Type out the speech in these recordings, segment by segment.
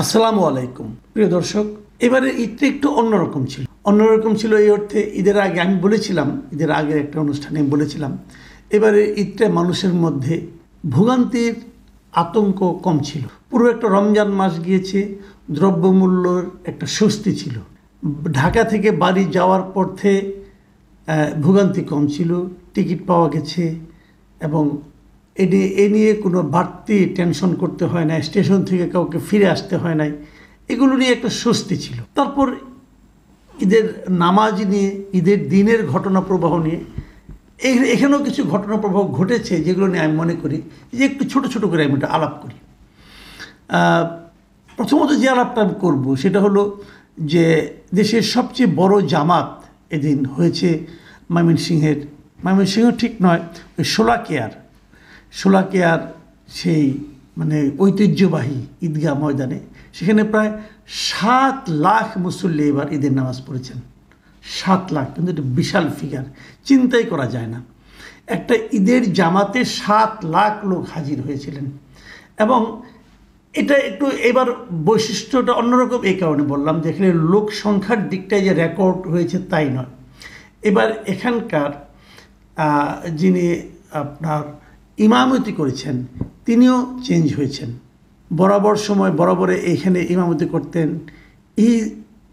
আসসালামু আলাইকুম প্রিয় দর্শক, এবারে ঈদটা একটু অন্যরকম ছিল এই অর্থে, ঈদের আগে আমি বলেছিলাম, ঈদের আগের একটা অনুষ্ঠানে বলেছিলাম এবারে ঈদটা মানুষের মধ্যে ভোগান্তির আতঙ্ক কম ছিল। পুরো একটা রমজান মাস গিয়েছে, দ্রব্যমূল্যর একটা স্বস্তি ছিল। ঢাকা থেকে বাড়ি যাওয়ার পথে ভোগান্তি কম ছিল, টিকিট পাওয়া গেছে এবং এ নিয়ে কোনো বাড়তি টেনশন করতে হয় না, স্টেশন থেকে কাউকে ফিরে আসতে হয় নাই, এগুলো নিয়ে একটা স্বস্তি ছিল। তারপর ঈদের নামাজ নিয়ে, ঈদের দিনের ঘটনা প্রবাহ নিয়ে এখানেও কিছু ঘটনা প্রবাহ ঘটেছে, যেগুলো নিয়ে আমি মনে করি যে একটু ছোট ছোট করে আমি একটা আলাপ করি। প্রথমত যে আলাপটা আমি করবো সেটা হলো যে দেশের সবচেয়ে বড় জামাত এদিন হয়েছে ময়মনসিংহ ঠিক নয়, ওই শোলাকিয়ার সেই ঐতিহ্যবাহী ঈদগাহ ময়দানে। সেখানে প্রায় 7 লাখ মুসল্লি এবার ঈদের নামাজ পড়েছেন। 7 লাখ, কিন্তু এটা বিশাল ফিগার, চিন্তাই করা যায় না। একটা ঈদের জামাতে 7 লাখ লোক হাজির হয়েছিলেন। এবং এটা একটু এবার বৈশিষ্ট্যটা অন্যরকম এই কারণে বললাম যে এখানে লোক সংখ্যার দিকটায় যে রেকর্ড হয়েছে তাই নয়, এবার এখানকার যিনি আপনার ইমামতি করেছেন তিনিও চেঞ্জ হয়েছেন। বরাবরে এখানে ইমামতি করতেন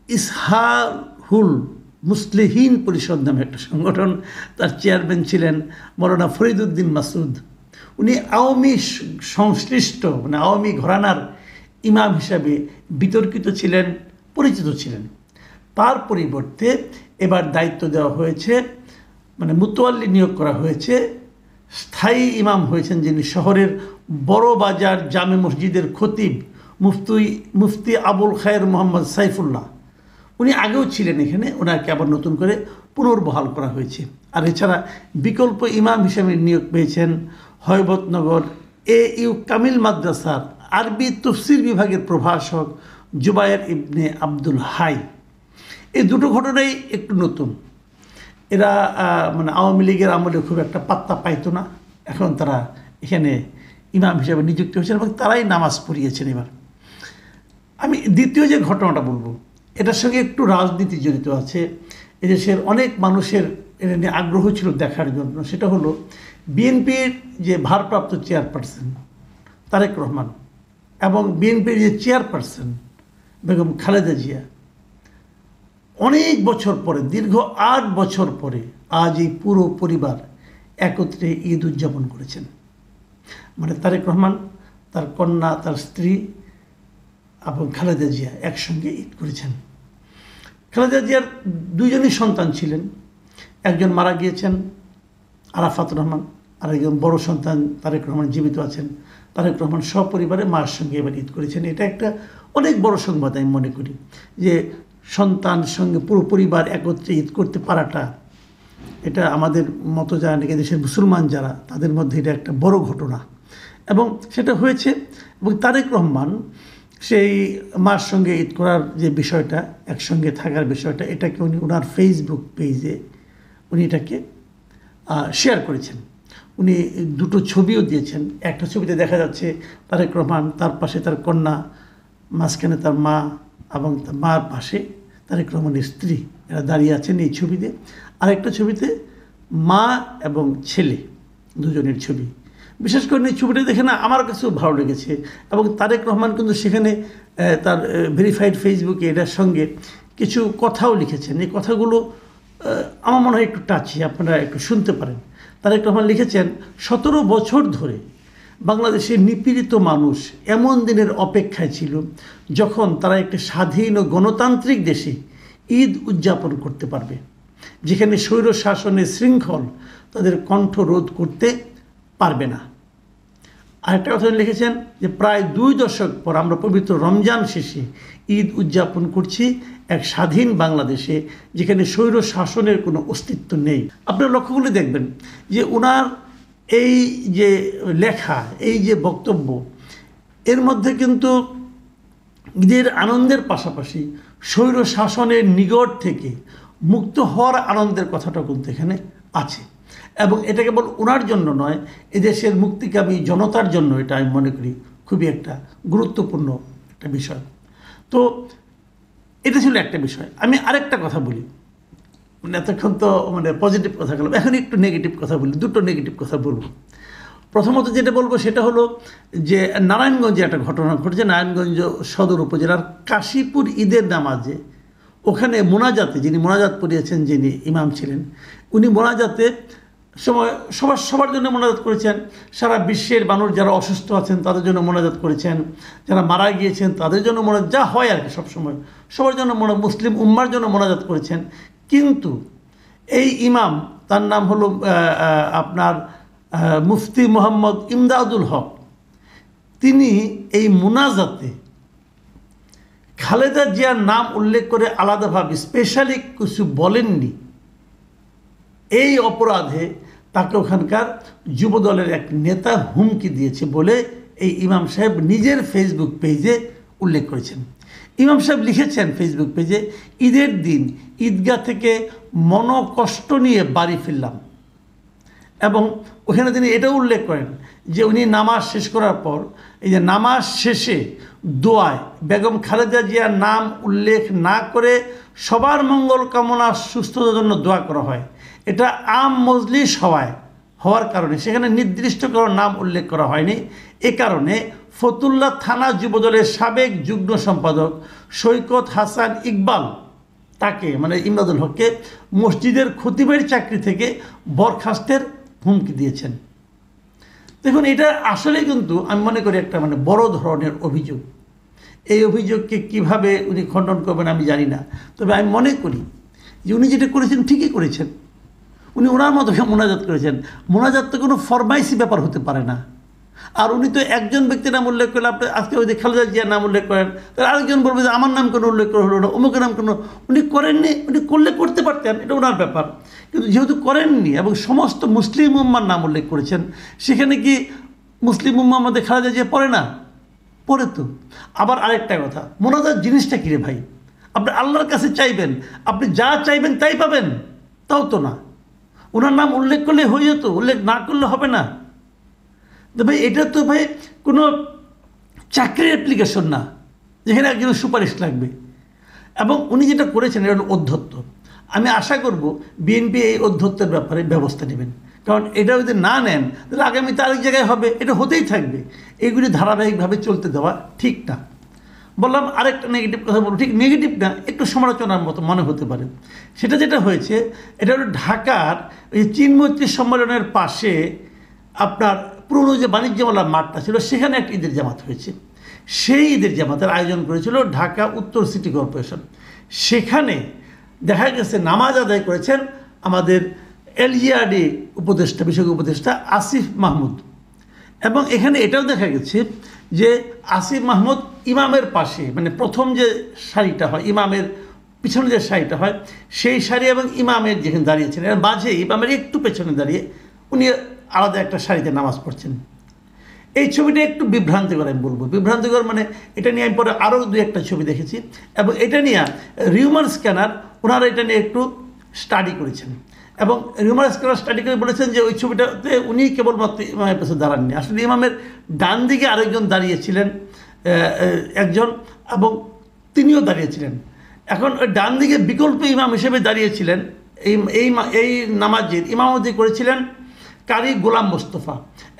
ইসহাহুল মুসলিহীন পরিষদ নামে একটা সংগঠন, তার চেয়ারম্যান ছিলেন মৌলানা ফরিদউদ্দিন মাসুদ। উনি আওয়ামী সংশ্লিষ্ট আওয়ামী ঘরানার ইমাম হিসাবে বিতর্কিত ছিলেন, পরিচিত ছিলেন। তার পরিবর্তে এবার দায়িত্ব দেওয়া হয়েছে, মুতোয়াল্লি নিয়োগ করা হয়েছে, স্থায়ী ইমাম হয়েছেন যিনি শহরের বড় বাজার জামে মসজিদের খতিব মুফতি আবুল খায়ের মোহাম্মদ সাইফুল্লাহ। উনি আগেও ছিলেন এখানে, ওনাকে আবার নতুন করে পুনর্বহাল করা হয়েছে। আর এছাড়া বিকল্প ইমাম হিসেবে নিয়োগ পেয়েছেন হয়বতনগর AU কামিল মাদ্রাসার আরবি তফসির বিভাগের প্রভাষক জুবায়ের ইবনে আব্দুল হাই। এই দুটো ঘটনাই একটু নতুন। এরা আওয়ামী লীগের আমলে খুব একটা পাত্তা পাইতো না, এখন তারা এখানে ইমাম হিসেবে নিযুক্ত হয়েছেন এবং তারাই নামাজ পড়িয়েছেন। এবার আমি দ্বিতীয় যে ঘটনাটা বলবো, এটার সঙ্গে একটু রাজনীতি জড়িত আছে। এদেশের অনেক মানুষের এটা নিয়ে আগ্রহ ছিল দেখার জন্য। সেটা হলো বিএনপির যে ভারপ্রাপ্ত চেয়ারপারসন তারেক রহমান এবং বিএনপির যে চেয়ারপারসন বেগম খালেদা জিয়া অনেক বছর পরে, দীর্ঘ 8 বছর পরে আজ এই পুরো পরিবার একত্রে ঈদ উদযাপন করেছেন। তারেক রহমান, তার কন্যা, তার স্ত্রী এবং খালেদা জিয়া একসঙ্গে ঈদ করেছেন। খালেদা জিয়ার 2জনই সন্তান ছিলেন, একজন মারা গিয়েছেন আরাফাত রহমান, আর একজন বড় সন্তান তারেক রহমান জীবিত আছেন। তারেক রহমান সপরিবারে মার সঙ্গে এবার ঈদ করেছেন। এটা একটা অনেক বড় সংবাদ আমি মনে করি, যে সন্তান সঙ্গে পুরো পরিবার একত্রে ঈদ করতে পারাটা, এটা আমাদের মতো যারা নাকি দেশের মুসলমান যারা, তাদের মধ্যে এটা একটা বড় ঘটনা এবং সেটা হয়েছে। এবং তারেক রহমান সেই মার সঙ্গে ঈদ করার যে বিষয়টা, একসঙ্গে থাকার বিষয়টা, এটাকে উনি ওনার ফেসবুক পেজে উনি এটাকে শেয়ার করেছেন। উনি 2টো ছবিও দিয়েছেন। একটা ছবিতে দেখা যাচ্ছে তারেক রহমান, তার পাশে তার কন্যা, মাঝখানে তার মা এবং তার মার পাশে তারেক রহমানের স্ত্রী, এরা দাঁড়িয়ে আছেন এই ছবিতে। আরেকটা ছবিতে মা এবং ছেলে, 2জনের ছবি। বিশেষ করে এই ছবিটা দেখে না আমার কাছেও ভালো লেগেছে। এবং তারেক রহমান কিন্তু সেখানে তার ভেরিফাইড ফেসবুকে এটার সঙ্গে কিছু কথাও লিখেছেন। এই কথাগুলো আমার মনে হয় একটু টাচি, আপনারা একটু শুনতে পারেন। তারেক রহমান লিখেছেন, 17 বছর ধরে বাংলাদেশের নিপীড়িত মানুষ এমন দিনের অপেক্ষায় ছিল যখন তারা একটি স্বাধীন ও গণতান্ত্রিক দেশে ঈদ উদযাপন করতে পারবে, যেখানে স্বৈর শাসনের শৃঙ্খল তাদের কণ্ঠ রোধ করতে পারবে না। আরেকটা কথা লিখেছেন যে প্রায় 2 দশক পর আমরা পবিত্র রমজান শেষে ঈদ উদযাপন করছি এক স্বাধীন বাংলাদেশে, যেখানে স্বৈর শাসনের কোনো অস্তিত্ব নেই। আপনারা লক্ষ্য করে দেখবেন যে ওনার এই যে লেখা, এই যে বক্তব্য, এর মধ্যে কিন্তু ঈদের আনন্দের পাশাপাশি স্বৈর শাসনের নিগড় থেকে মুক্ত হওয়ার আনন্দের কথাটা কিন্তু এখানে আছে। এবং এটা কেবল ওনার জন্য নয়, এদেশের মুক্তিকামী জনতার জন্য এটা আমি মনে করি খুবই একটা গুরুত্বপূর্ণ একটা বিষয়। তো এটা ছিল একটা বিষয়। আমি আরেকটা কথা বলি, মানে এতক্ষণ তো মানে পজিটিভ কথা বললাম, এখন একটু নেগেটিভ কথা বলি, দুটো নেগেটিভ কথা বলবো। প্রথমত যেটা বলবো সেটা হলো যে নারায়ণগঞ্জে একটা ঘটনা ঘটেছে। নারায়ণগঞ্জ সদর উপজেলার কাশীপুর ঈদের নামাজে ওখানে মোনাজাতে, যিনি মোনাজাত পড়িয়েছেন, যিনি ইমাম ছিলেন, উনি মোনাজাতে সময় সবার জন্য মোনাজাত করেছেন। সারা বিশ্বের মানুষ যারা অসুস্থ আছেন তাদের জন্য মোনাজাত করেছেন, যারা মারা গিয়েছেন তাদের জন্য মোনাজাত, যা হয় আর কি সবসময় সবার জন্য মুসলিম উম্মার জন্য মোনাজাত করেছেন। কিন্তু এই ইমাম, তার নাম হলো আপনার মুফতি মোহাম্মদ ইমদাদুল হক, তিনি এই মোনাজাতে খালেদা জিয়ার নাম উল্লেখ করে আলাদাভাবে স্পেশালি কিছু বলেননি। এই অপরাধে তাকে ওখানকার যুবদলের এক নেতা হুমকি দিয়েছে বলে এই ইমাম সাহেব নিজের ফেসবুক পেজে উল্লেখ করেছেন। ইমাম সাহেব লিখেছেন ফেসবুক পেজে, ঈদের দিন ঈদগাহ থেকে মনোকষ্ট নিয়ে বাড়ি ফিরলাম, এবং ওখানে তিনি এটাও উল্লেখ করেন যে উনি নামাজ শেষ করার পর এই যে নামাজ শেষে দোয়ায় বেগম খালেদা জিয়ার নাম উল্লেখ না করে সবার মঙ্গল কামনা সুস্থতার জন্য দোয়া করা হয়। এটা আম মজলিস হওয়ার কারণে সেখানে নির্দিষ্ট কোনো নাম উল্লেখ করা হয়নি। এ কারণে ফতুল্লা থানা যুবদলের সাবেক যুগ্ম সম্পাদক সৈকত হাসান ইকবাল তাকে, মানে ইমদাদুল হককে, মসজিদের খতিবের চাকরি থেকে বরখাস্তের হুমকি দিয়েছেন। দেখুন, এটা আসলে কিন্তু আমি মনে করি একটা মানে বড় ধরনের অভিযোগ। এই অভিযোগকে কিভাবে উনি খণ্ডন করবেন আমি জানি না, তবে আমি মনে করি যে উনি যেটা করেছেন ঠিকই করেছেন। উনি ওনার মতো মোনাজাত করেছেন। মোনাজাত তো কোনো ফরমাইশি ব্যাপার হতে পারে না। আর উনি তো একজন ব্যক্তির নাম উল্লেখ করলে, আপনি আজকে ওই যে খালেদা জিয়ার নাম উল্লেখ করেন, তাহলে আরেকজন বলবে যে আমার নাম কোনো উল্লেখ করা হলো না, অমুকের নাম কোনো, উনি করেননি। উনি করলে করতে পারতেন, এটা ওনার ব্যাপার, কিন্তু যেহেতু করেননি এবং সমস্ত মুসলিম উম্মার নাম উল্লেখ করেছেন, সেখানে কি মুসলিম উম্মা আমাদের খালেদা জিয়া পড়ে না? পড়ে তো। আবার আরেকটা কথা, মোনাজাত জিনিসটা কী রে ভাই? আপনি আল্লাহর কাছে চাইবেন, আপনি যা চাইবেন তাই পাবেন? তাও তো না। ওনার নাম উল্লেখ করলে হয়ে যেত, উল্লেখ না করলে হবে না। তো ভাই এটা তো ভাই কোনো চাকরির অ্যাপ্লিকেশন না যেখানে একজন সুপারিশ লাগবে। এবং উনি যেটা করেছেন এটা হলো অধ্যত্ব। আমি আশা করব বিএনপি এই অধ্যত্বের ব্যাপারে ব্যবস্থা নেবেন, কারণ এটা যদি না নেন তাহলে আগামীতে আরেক জায়গায় হবে, এটা হতেই থাকবে। এইগুলি ধারাবাহিকভাবে চলতে দেওয়া ঠিক না। বললাম আরেকটা নেগেটিভ কথা বলবো, ঠিক নেগেটিভ না, একটু সমালোচনার মতো মনে হতে পারে। সেটা যেটা হয়েছে, এটা হলো ঢাকার ওই চীন মৈত্রী সম্মেলনের পাশে আপনার পুরনো যে বাণিজ্য মেলার মাঠটা ছিল, সেখানে একটা ঈদের জামাত হয়েছে। সেই ঈদের জামাতের আয়োজন করেছিল ঢাকা উত্তর সিটি কর্পোরেশন। সেখানে দেখা গেছে নামাজ আদায় করেছেন আমাদের এলজিআরডি উপদেষ্টা, বিষয়ক উপদেষ্টা আসিফ মাহমুদ। এবং এখানে এটাও দেখা গেছে যে আসিফ মাহমুদ ইমামের পাশে, মানে প্রথম যে সারিটা হয়, ইমামের পিছনে যে সারিটা হয়, সেই সারি এবং ইমামের যেখানে দাঁড়িয়েছেন এর মাঝে, ইমামের একটু পেছনে দাঁড়িয়ে উনি আলাদা একটা সারিতে নামাজ পড়ছেন। এই ছবিটা একটু বিভ্রান্তিকর, আমি বলবো বিভ্রান্তিকর, মানে এটা নিয়ে আমি পরে আরও দু একটা ছবি দেখেছি, এবং এটা নিয়ে রিউমার স্ক্যানার ওনারা এটা নিয়ে একটু স্টাডি করেছেন, এবং রিউমার স্ক্যানার স্টাডি করে বলেছেন যে ওই ছবিটাতে উনি কেবলমাত্র ইমামের পাশে দাঁড়াননি, আসলে ইমামের ডান দিকে আরেকজন দাঁড়িয়েছিলেন একজন, এবং তিনিও দাঁড়িয়েছিলেন। এখন ওই ডান দিকে বিকল্প ইমাম হিসেবে দাঁড়িয়েছিলেন, এই নামাজের ইমামতি করেছিলেন কারি গোলাম মোস্তফা,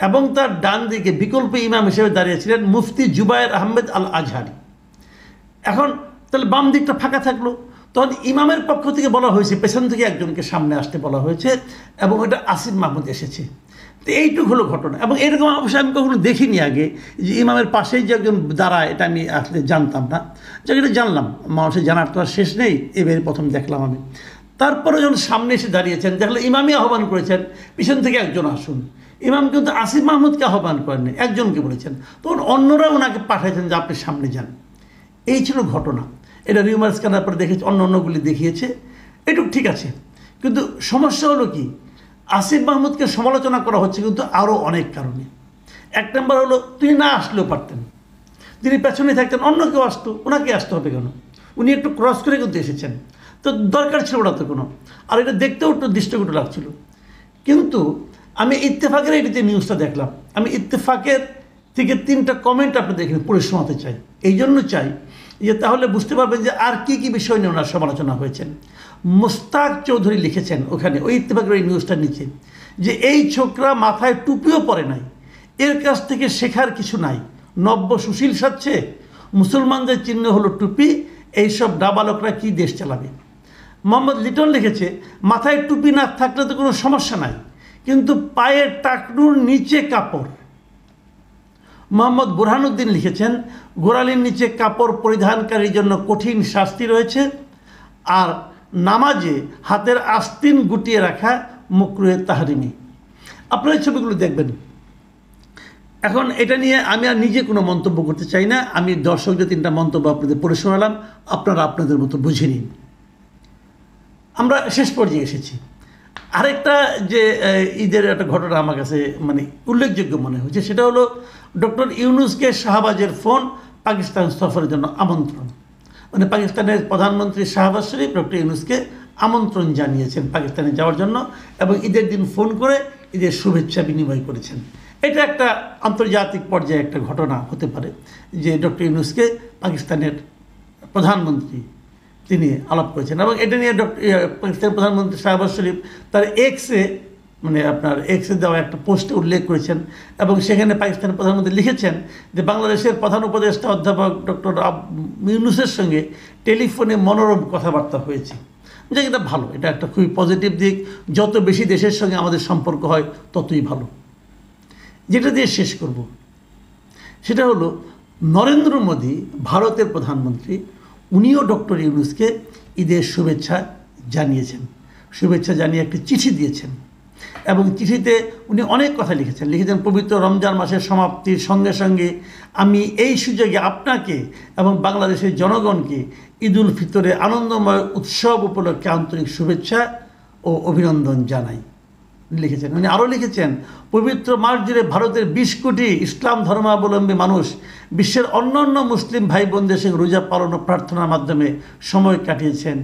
এবং তার ডান দিকে বিকল্প ইমাম হিসেবে দাঁড়িয়েছিলেন মুফতি জুবায়ের আহমেদ আল আজহারি। এখন তাহলে বাম দিকটা ফাঁকা থাকলো, তখন ইমামের পক্ষ থেকে বলা হয়েছে পেছন থেকে একজনকে সামনে আসতে বলা হয়েছে, এবং এটা আসিফ মাহমুদ এসেছে। তো এইটুকু হলো ঘটনা। এবং এরকম অবশ্যই আমি কখনো দেখিনি আগে যে ইমামের পাশেই যে একজন দাঁড়ায়, এটা আমি আসলে জানতাম না। যাকে এটা জানলাম, মানুষের জানার তো আর শেষ নেই, এবারে প্রথম দেখলাম আমি। তারপরে যখন সামনে এসে দাঁড়িয়েছেন, দেখলে ইমামই আহ্বান করেছেন পিছন থেকে একজন আসুন। ইমাম কিন্তু আসিফ মাহমুদকে আহ্বান করেননি, একজনকে বলেছেন, তখন অন্যরা ওনাকে পাঠাইছেন যে আপনি সামনে যান। এই ছিল ঘটনা। এটা রিউমার স্ক্যানার পরে দেখেছে, অন্যগুলি দেখিয়েছে, এটুকু ঠিক আছে। কিন্তু সমস্যা হলো কি, আসিফ মাহমুদকে সমালোচনা করা হচ্ছে কিন্তু আরও অনেক কারণে। এক নম্বর হলো তিনি না আসলেও পারতেন, তিনি পেছনে থাকতেন, অন্য কেউ আসতো, ওনাকে আসতে হবে কেন? উনি একটু ক্রস করে কিন্তু এসেছেন, তো দরকার ছিল ওটা তো কোনো। আর এটা দেখতেও একটু দৃষ্টিকটু লাগছিল। কিন্তু আমি ইত্তেফাকের এটিতে নিউজটা দেখলাম, আমি ইত্তেফাকের থেকে 3টা কমেন্ট আপনাদের এখানে পড়ে শোনাতে চাই। এই জন্য চাই যে তাহলে বুঝতে পারবেন যে আর কি কি বিষয় নিয়ে ওনার সমালোচনা হয়েছেন। মুস্তাক চৌধুরী লিখেছেন ওখানে ওই ইত্তেফাকের ওই নিউজটার নিচে যে এই ছোকরা মাথায় টুপিও পরে নাই, এর কাছ থেকে শেখার কিছু নাই, নব্য সুশীল সাজছে, মুসলমানদের চিহ্ন হলো টুপি, এইসব ডাবালকরা কি দেশ চালাবে। মোহাম্মদ লিটন লিখেছে মাথায় টুপি না থাকলে তো কোনো সমস্যা নাই, কিন্তু পায়ের টাকনুর নিচে কাপড়। মোহাম্মদ বুরহানুদ্দিন লিখেছেন গোড়ালির নিচে কাপড় পরিধানকারীর জন্য কঠিন শাস্তি রয়েছে, আর নামাজে হাতের আস্তিন গুটিয়ে রাখা মুকরুহে তাহরিমি। আপনারা এই ছবিগুলো দেখবেন। এখন এটা নিয়ে আমি আর নিজে কোনো মন্তব্য করতে চাই না, আমি দর্শকদের 3টা মন্তব্য আপনাদের পড়ে শোনালাম, আপনারা আপনাদের মতো বুঝে নিন। আমরা শেষ পর্যায়ে এসেছি। আরেকটা যে ঈদের একটা ঘটনা আমার কাছে মানে উল্লেখযোগ্য মনে হয়েছে, সেটা হলো ডক্টর ইউনূসকে শাহবাজের ফোন পাকিস্তান সফরের জন্য আমন্ত্রণ। মানে পাকিস্তানের প্রধানমন্ত্রী শাহবাজ শরীফ ডক্টর ইউনূসকে আমন্ত্রণ জানিয়েছেন পাকিস্তানে যাওয়ার জন্য, এবং ঈদের দিন ফোন করে ঈদের শুভেচ্ছা বিনিময় করেছেন। এটা একটা আন্তর্জাতিক পর্যায়ে একটা ঘটনা হতে পারে যে ডক্টর ইউনূসকে পাকিস্তানের প্রধানমন্ত্রী তিনি আলাপ করেছেন, এবং এটা নিয়ে পাকিস্তানের প্রধানমন্ত্রী শাহবাজ শরীফ তার এক্সে দেওয়া একটা পোস্টে উল্লেখ করেছেন, এবং সেখানে পাকিস্তানের প্রধানমন্ত্রী লিখেছেন যে বাংলাদেশের প্রধান উপদেষ্টা অধ্যাপক ডক্টর ইউনূসের সঙ্গে টেলিফোনে মনোরম কথাবার্তা হয়েছে। যে এটা ভালো, এটা একটা খুবই পজিটিভ দিক। যত বেশি দেশের সঙ্গে আমাদের সম্পর্ক হয় ততই ভালো। যেটা দিয়ে শেষ করব সেটা হলো নরেন্দ্র মোদী ভারতের প্রধানমন্ত্রী, উনিও ডক্টর ইউনূসকে ঈদের শুভেচ্ছা জানিয়েছেন, শুভেচ্ছা জানিয়ে একটি চিঠি দিয়েছেন, এবং চিঠিতে উনি অনেক কথা লিখেছেন পবিত্র রমজান মাসের সমাপ্তির সঙ্গে সঙ্গে আমি এই সুযোগে আপনাকে এবং বাংলাদেশের জনগণকে ঈদ উল ফিতরের আনন্দময় উৎসব উপলক্ষে আন্তরিক শুভেচ্ছা ও অভিনন্দন জানাই লিখেছেন। উনি আরও লিখেছেন পবিত্র মাস জুড়ে ভারতের 20 কোটি ইসলাম ধর্মাবলম্বী মানুষ বিশ্বের অন্যান্য মুসলিম ভাই বোনদের সঙ্গে রোজা পালন ও প্রার্থনার মাধ্যমে সময় কাটিয়েছেন।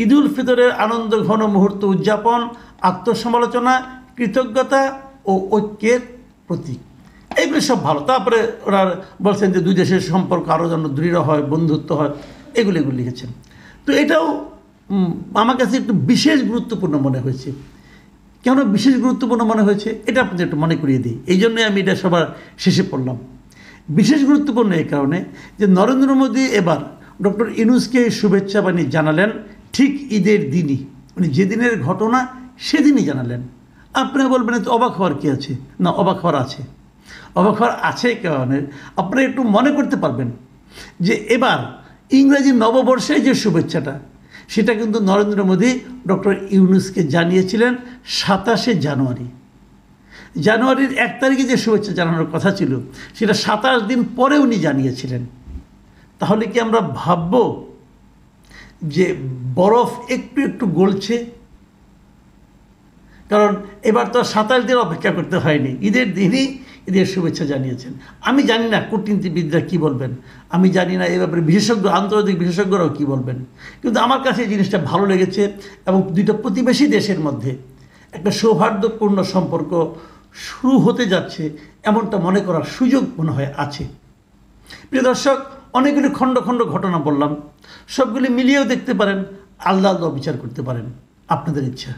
ঈদ উল ফিতরের আনন্দ ঘন মুহূর্ত উদযাপন আত্মসমালোচনা, কৃতজ্ঞতা ও ঐক্যের প্রতীক। এইগুলো সব ভালো। তারপরে ওরা বলছেন যে দুই দেশের সম্পর্ক আরও যেন দৃঢ় হয়, বন্ধুত্ব হয়, এগুলো লিখেছেন। তো এটাও আমার কাছে একটু বিশেষ গুরুত্বপূর্ণ মনে হয়েছে। কেন বিশেষ গুরুত্বপূর্ণ মনে হয়েছে এটা আপনাদের একটু মনে করিয়ে দিই, এই জন্যই আমি এটা সবার শেষে পড়লাম। বিশেষ গুরুত্বপূর্ণ এই কারণে যে নরেন্দ্র মোদী এবার ডক্টর ইউনূসকে শুভেচ্ছা বাণী জানালেন ঠিক ঈদের দিনই, উনি যেদিনের ঘটনা সেদিনই জানালেন। আপনারা বলবেন তো অবাক হওয়ার কী আছে? না, অবাক হওয়ার আছে। অবাক হওয়ার আছে কারণে আপনারা একটু মনে করতে পারবেন যে এবার ইংরেজি নববর্ষের যে শুভেচ্ছাটা সেটা কিন্তু নরেন্দ্র মোদী ডক্টর ইউনূসকে জানিয়েছিলেন 27শে জানুয়ারি। জানুয়ারির 1 তারিখে যে শুভেচ্ছা জানানোর কথা ছিল সেটা 27 দিন পরে উনি জানিয়েছিলেন। তাহলে কি আমরা ভাবব যে বরফ একটু একটু গলছে? কারণ এবার তো 27 দিন অপেক্ষা করতে হয়নি, ঈদের দিনই ঈদের শুভেচ্ছা জানিয়েছেন। আমি জানি না কূটনীতিবিদরা কী বলবেন, আমি জানি না এ ব্যাপারে বিশেষজ্ঞ, আন্তর্জাতিক বিশেষজ্ঞরাও কী বলবেন, কিন্তু আমার কাছে এই জিনিসটা ভালো লেগেছে। এবং দুইটা প্রতিবেশী দেশের মধ্যে একটা সৌহার্দ্যপূর্ণ সম্পর্ক শুরু হতে যাচ্ছে এমনটা মনে করার সুযোগ মনে হয় আছে। প্রিয় দর্শক, অনেকগুলি খণ্ড খণ্ড ঘটনা বললাম, সবগুলি মিলিয়েও দেখতে পারেন, আলাদা আলাদা বিচার করতে পারেন, আপনাদের ইচ্ছা।